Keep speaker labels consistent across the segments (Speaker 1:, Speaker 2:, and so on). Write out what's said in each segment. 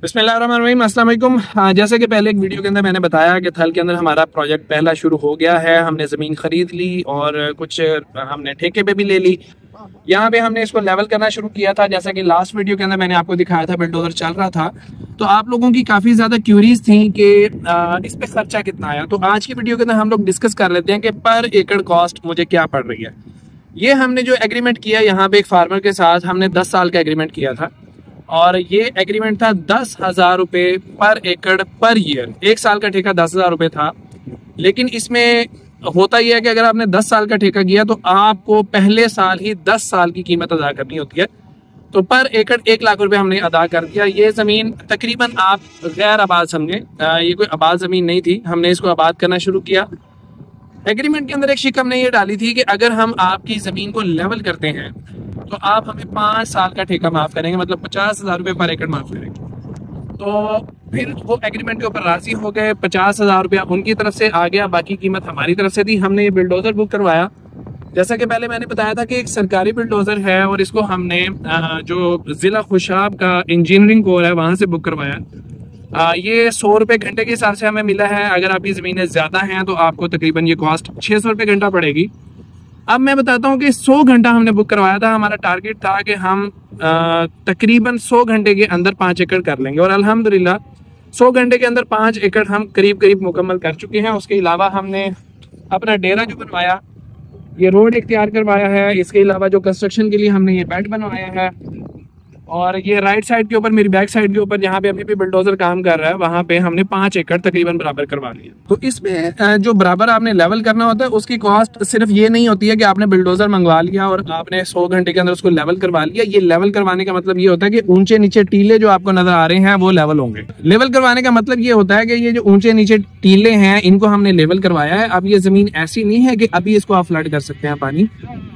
Speaker 1: बिस्मिल्लाहिर्रहमानिर्रहीम, अस्सलाम वालेकुम। जैसे कि पहले एक वीडियो के अंदर मैंने बताया कि थल के अंदर हमारा प्रोजेक्ट पहला शुरू हो गया है। हमने ज़मीन ख़रीद ली और कुछ हमने ठेके पे भी ले ली। यहाँ पे हमने इसको लेवल करना शुरू किया था। जैसा कि लास्ट वीडियो के अंदर मैंने आपको दिखाया था, बिल्डोजर चल रहा था, तो आप लोगों की काफ़ी ज़्यादा क्यूरीज थी कि इस पर खर्चा कितना आया। तो आज की वीडियो के अंदर हम लोग डिस्कस कर लेते हैं कि पर एकड़ कॉस्ट मुझे क्या पड़ रही है। ये हमने जो एग्रीमेंट किया यहाँ पे एक फार्मर के साथ, हमने 10 साल का एग्रीमेंट किया था और ये एग्रीमेंट था 10,000 रुपये पर एकड़ पर ईयर। एक साल का ठेका 10,000 रुपये था। लेकिन इसमें होता यह है कि अगर आपने 10 साल का ठेका किया तो आपको पहले साल ही 10 साल की कीमत अदा करनी होती है। तो पर एकड़ 1 लाख रुपए हमने अदा कर दिया। ये ज़मीन तकरीबन आप गैर आबाद समझें, ये कोई आबाद ज़मीन नहीं थी। हमने इसको आबाद करना शुरू किया। एग्रीमेंट के अंदर एक शिक हमने ये डाली थी कि अगर हम आपकी ज़मीन को लेवल करते हैं तो आप हमें 5 साल का ठेका माफ़ करेंगे, मतलब 50,000 रुपये पर एकड़ माफ़ करेंगे। तो फिर वो एग्रीमेंट के ऊपर राज़ी हो गए। 50,000 रुपया उनकी तरफ से आ गया, बाकी कीमत हमारी तरफ से थी। हमने ये बिल्डोज़र बुक करवाया। जैसा कि पहले मैंने बताया था कि एक सरकारी बिल्डोज़र है और इसको हमने जो ज़िला खुशाब का इंजीनियरिंग कोर है वहाँ से बुक करवाया। ये 100 रुपये घंटे के हिसाब से हमें मिला है। अगर आपकी ज़मीनें ज़्यादा हैं तो आपको तकरीबन ये कॉस्ट 600 रुपये घंटा पड़ेगी। अब मैं बताता हूँ कि 100 घंटा हमने बुक करवाया था। हमारा टारगेट था कि हम तकरीबन 100 घंटे के अंदर 5 एकड़ कर लेंगे और अल्हम्दुलिल्लाह 100 घंटे के अंदर 5 एकड़ हम करीब मुकम्मल कर चुके हैं। उसके अलावा हमने अपना डेरा जो बनवाया, ये रोड इख्तियार करवाया है। इसके अलावा जो कंस्ट्रक्शन के लिए हमने ये बेड बनवाया है और ये राइट साइड के ऊपर, मेरी बैक साइड के ऊपर जहाँ पे अभी भी बिल्डोजर काम कर रहा है, वहाँ पे हमने 5 एकड़ तकरीबन बराबर करवा लिया। तो इसमें जो बराबर आपने लेवल करना होता है उसकी कॉस्ट सिर्फ ये नहीं होती है कि आपने बिल्डोजर मंगवा लिया और आपने 100 घंटे के अंदर उसको लेवल करवा लिया। ये लेवल करवाने का मतलब ये होता है कि ऊंचे नीचे टीले जो आपको नजर आ रहे हैं वो लेवल होंगे। लेवल करवाने का मतलब ये होता है कि ये जो ऊंचे नीचे टीले हैं इनको हमने लेवल करवाया है। अब ये जमीन ऐसी नहीं है कि अभी इसको आप फ्लड कर सकते हैं पानी।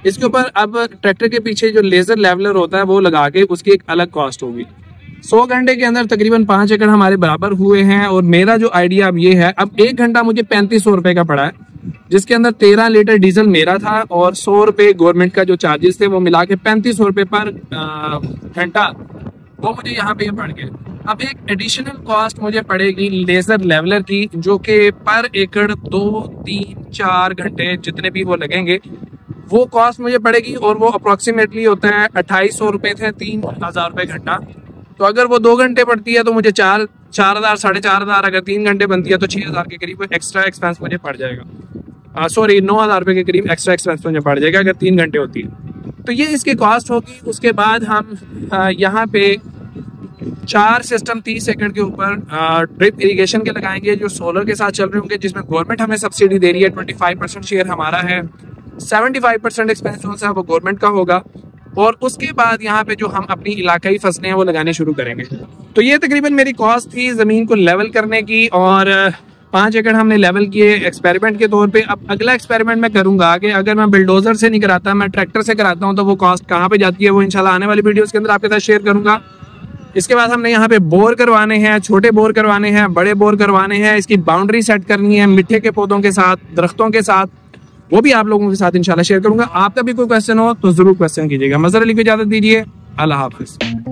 Speaker 1: इसके ऊपर अब ट्रैक्टर के पीछे जो लेजर लेवलर होता है वो लगा के उसकी एक अलग कॉस्ट होगी। 100 घंटे के अंदर तकरीबन 5 एकड़ हमारे बराबर हुए हैं। और मेरा जो आइडिया अब ये है, अब 1 घंटा मुझे 3500 रुपए का पड़ा है, जिसके अंदर 13 लीटर डीजल मेरा था और 100 रुपए गवर्नमेंट का जो चार्जेस थे वो मिला के 3500 रुपए पर घंटा वो मुझे यहाँ पे पड़ गए। अब एक एडिशनल कॉस्ट मुझे पड़ेगी लेजर लेवलर की, जो कि पर एकड़ 2, 3, 4 घंटे जितने भी वो लगेंगे वो कॉस्ट मुझे पड़ेगी और वो अप्रोक्सीमेटली होता है 2800 रुपये थे 3,000 रुपये घंटा। तो अगर वो 2 घंटे पड़ती है तो मुझे 4,000 साढ़े 4,000, अगर 3 घंटे बनती है तो 6,000 के करीब एक्स्ट्रा एक्सपेंस मुझे पड़ जाएगा। सॉरी 9,000 रुपये के करीब एक्स्ट्रा एक्सपेंस मुझे पड़ जाएगा अगर 3 घंटे होती है। तो ये इसकी कॉस्ट होगी। उसके बाद हम यहाँ पे 4 सिस्टम 30 एकड़ के ऊपर ड्रिप इरिगेशन के लगाएंगे जो सोलर के साथ चल रहे होंगे, जिसमें गवर्नमेंट हमें सब्सिडी दे रही है। 25% शेयर हमारा है, 75% एक्सपेंस जो है वो गवर्नमेंट का होगा। और उसके बाद यहाँ पे जो हम अपनी इलाकाई फसलें हैं वो लगाने शुरू करेंगे। तो ये तकरीबन मेरी कॉस्ट थी ज़मीन को लेवल करने की और 5 एकड़ हमने लेवल किए एक्सपेरिमेंट के तौर पे। अब अगला एक्सपेरिमेंट मैं करूँगा कि अगर मैं बिल्डोजर से नहीं कराता, मैं ट्रैक्टर से कराता हूँ, तो वो कॉस्ट कहाँ पे जाती है वो इंशाल्लाह आने वाली वीडियोज़ के अंदर आपके साथ शेयर करूँगा। इसके बाद हमने यहाँ पे बोर करवाने हैं, छोटे बोर करवाने हैं, बड़े बोर करवाने हैं। इसकी बाउंड्री सेट करनी है मिट्टी के पौधों के साथ, दरख्तों के साथ, वो भी आप लोगों के साथ इंशाल्लाह शेयर करूंगा। आपका भी कोई क्वेश्चन हो तो जरूर क्वेश्चन कीजिएगा। मज़हर अली को इजाज़त दीजिए। अल्लाह हाफ़िज़।